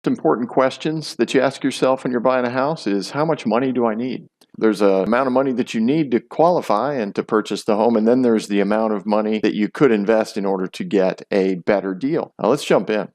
Important questions that you ask yourself when you're buying a house is, how much money do I need? There's an amount of money that you need to qualify and to purchase the home, and then there's the amount of money that you could invest in order to get a better deal. Now let's jump in.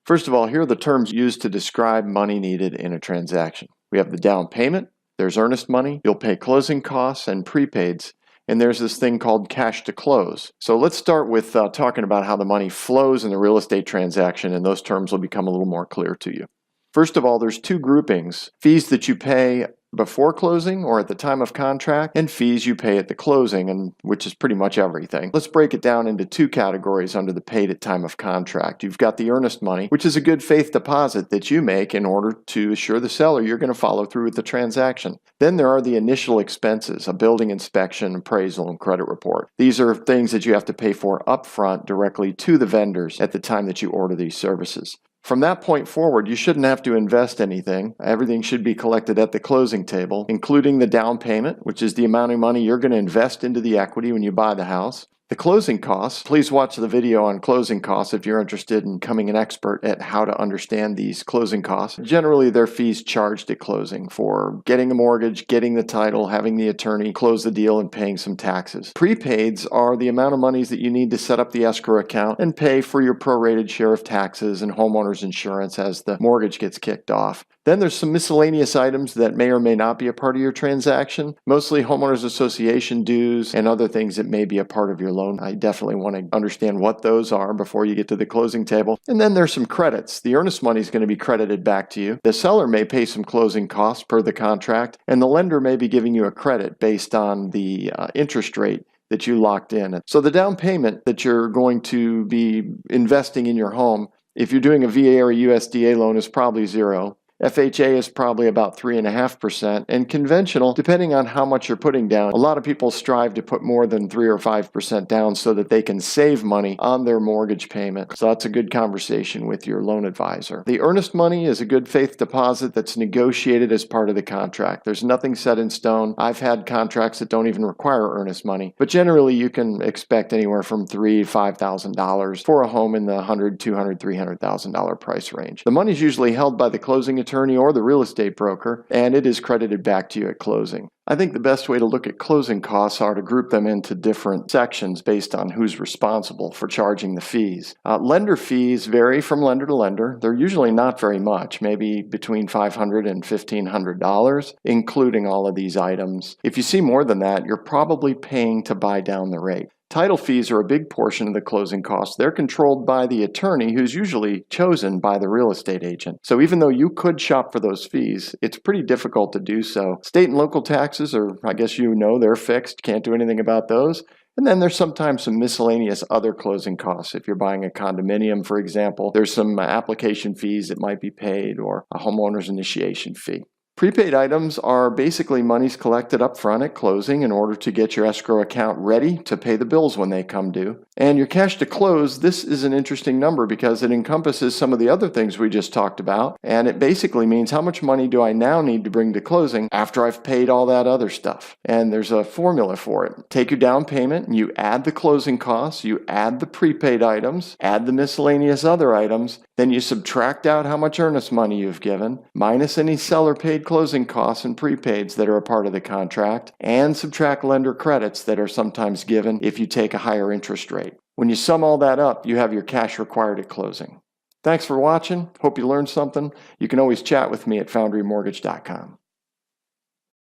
First of all, here are the terms used to describe money needed in a transaction. We have the down payment, there's earnest money, you'll pay closing costs and prepaids, and there's this thing called cash to close. So let's start with talking about how the money flows in the real estate transaction, and those terms will become a little more clear to you. First of all, there's two groupings: fees that you pay before closing or at the time of contract, and fees you pay at the closing, and which is pretty much everything. Let's break it down into two categories under the paid at time of contract. You've got the earnest money, which is a good faith deposit that you make in order to assure the seller you're going to follow through with the transaction. Then there are the initial expenses, a building inspection, appraisal, and credit report. These are things that you have to pay for upfront directly to the vendors at the time that you order these services. From that point forward, you shouldn't have to invest anything. Everything should be collected at the closing table, including the down payment, which is the amount of money you're going to invest into the equity when you buy the house. The closing costs, please watch the video on closing costs if you're interested in becoming an expert at how to understand these closing costs. Generally, they're fees charged at closing for getting a mortgage, getting the title, having the attorney close the deal, and paying some taxes. Prepaids are the amount of monies that you need to set up the escrow account and pay for your prorated share of taxes and homeowner's insurance as the mortgage gets kicked off. Then there's some miscellaneous items that may or may not be a part of your transaction, mostly homeowners association dues and other things that may be a part of your loan. I definitely want to understand what those are before you get to the closing table. And then there's some credits. The earnest money is going to be credited back to you. The seller may pay some closing costs per the contract, and the lender may be giving you a credit based on the interest rate that you locked in. So the down payment that you're going to be investing in your home, if you're doing a VA or a USDA loan, is probably zero. FHA is probably about 3.5%, and conventional, depending on how much you're putting down, a lot of people strive to put more than 3 or 5% down so that they can save money on their mortgage payment. So that's a good conversation with your loan advisor. The earnest money is a good faith deposit that's negotiated as part of the contract. There's nothing set in stone. I've had contracts that don't even require earnest money, but generally you can expect anywhere from $3,000 to $5,000 for a home in the $100,000, $200,000, $300,000 price range. The money is usually held by the closing attorney or the real estate broker, and it is credited back to you at closing. I think the best way to look at closing costs are to group them into different sections based on who's responsible for charging the fees. Lender fees vary from lender to lender. They're usually not very much, maybe between $500 and $1,500, including all of these items. If you see more than that, you're probably paying to buy down the rate. Title fees are a big portion of the closing costs. They're controlled by the attorney, who's usually chosen by the real estate agent. So even though you could shop for those fees, it's pretty difficult to do so. State and local taxes are, I guess you know, they're fixed. Can't do anything about those. And then there's sometimes some miscellaneous other closing costs. If you're buying a condominium, for example, there's some application fees that might be paid, or a homeowner's initiation fee. Prepaid items are basically monies collected up front at closing in order to get your escrow account ready to pay the bills when they come due. And your cash to close, this is an interesting number because it encompasses some of the other things we just talked about, and it basically means how much money do I now need to bring to closing after I've paid all that other stuff. And there's a formula for it. Take your down payment, and you add the closing costs, you add the prepaid items, add the miscellaneous other items, then you subtract out how much earnest money you've given, minus any seller paid closing costs and prepaids that are a part of the contract, and subtract lender credits that are sometimes given if you take a higher interest rate. When you sum all that up, you have your cash required at closing. Thanks for watching. Hope you learned something. You can always chat with me at FoundryMortgage.com.